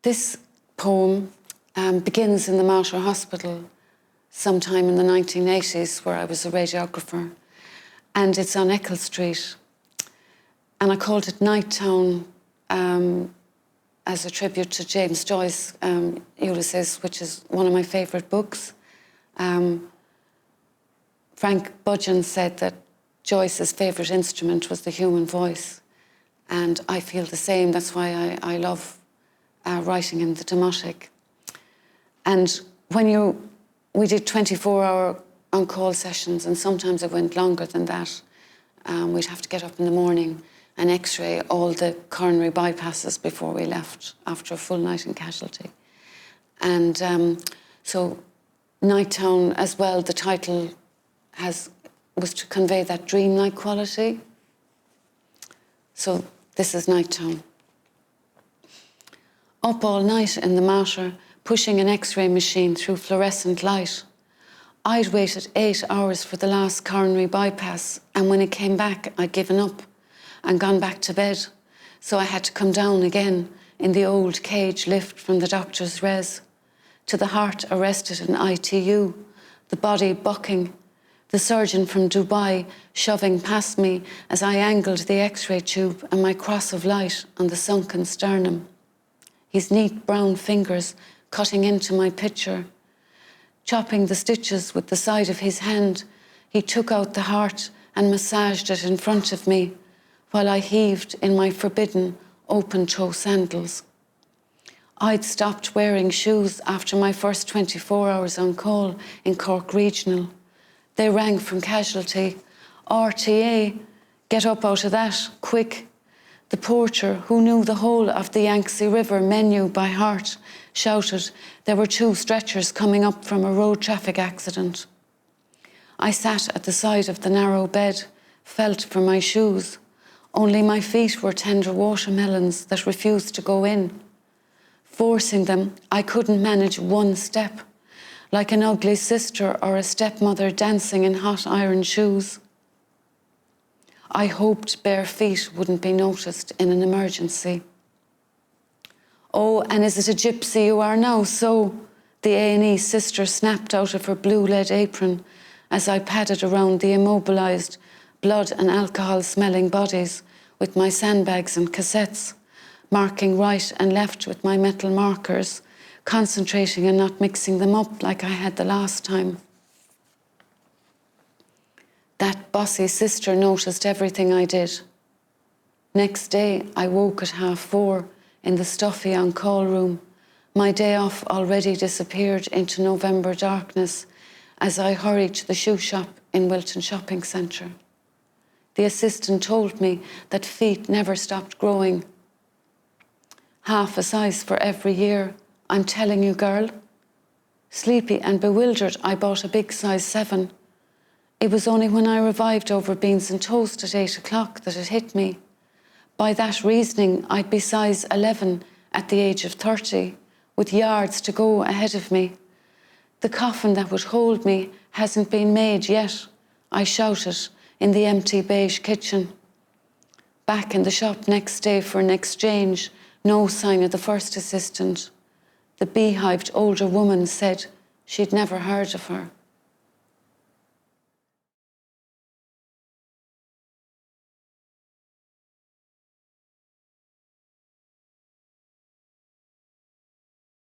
This poem begins in the Martyr Hospital sometime in the 1980s, where I was a radiographer, and it's on Eccles Street. And I called it Nighttown as a tribute to James Joyce, Ulysses, which is one of my favourite books. Frank Budgeon said that Joyce's favourite instrument was the human voice, and I feel the same. That's why I love writing in the demotic. And we did 24-hour on-call sessions, and sometimes it went longer than that. We'd have to get up in the morning and x-ray all the coronary bypasses before we left after a full night in casualty. And so Nighttown as well, the title was to convey that dreamlike quality. So this is Nighttown. Up all night in the Martyr, pushing an x-ray machine through fluorescent light. I'd waited 8 hours for the last coronary bypass, and when it came back, I'd given up and gone back to bed. So I had to come down again in the old cage lift from the doctor's res, to the heart arrested in ITU, the body bucking, the surgeon from Dubai shoving past me as I angled the x-ray tube and my cross of light on the sunken sternum. His neat brown fingers cutting into my picture, chopping the stitches with the side of his hand. He took out the heart and massaged it in front of me while I heaved in my forbidden open-toe sandals. I'd stopped wearing shoes after my first 24 hours on call in Cork Regional. They rang from casualty. RTA, get up out of that, quick. The porter, who knew the whole of the Yangtze River menu by heart, shouted there were 2 stretchers coming up from a road traffic accident. I sat at the side of the narrow bed, felt for my shoes. Only my feet were tender watermelons that refused to go in. Forcing them, I couldn't manage one step, like an ugly sister or a stepmother dancing in hot iron shoes. I hoped bare feet wouldn't be noticed in an emergency. Oh, and is it a gypsy you are now? So, the A&E sister snapped out of her blue lead apron as I padded around the immobilised, blood and alcohol-smelling bodies with my sandbags and cassettes, marking right and left with my metal markers, concentrating and not mixing them up like I had the last time. That bossy sister noticed everything I did. Next day, I woke at 4:30 in the stuffy on-call room. My day off already disappeared into November darkness as I hurried to the shoe shop in Wilton Shopping Centre. The assistant told me that feet never stopped growing. Half a size for every year. I'm telling you, girl. Sleepy and bewildered, I bought a big size 7. It was only when I revived over beans and toast at 8 o'clock that it hit me. By that reasoning, I'd be size 11 at the age of 30, with yards to go ahead of me. The coffin that would hold me hasn't been made yet, I shouted in the empty beige kitchen. Back in the shop next day for an exchange, no sign of the first assistant. The beehived older woman said she'd never heard of her.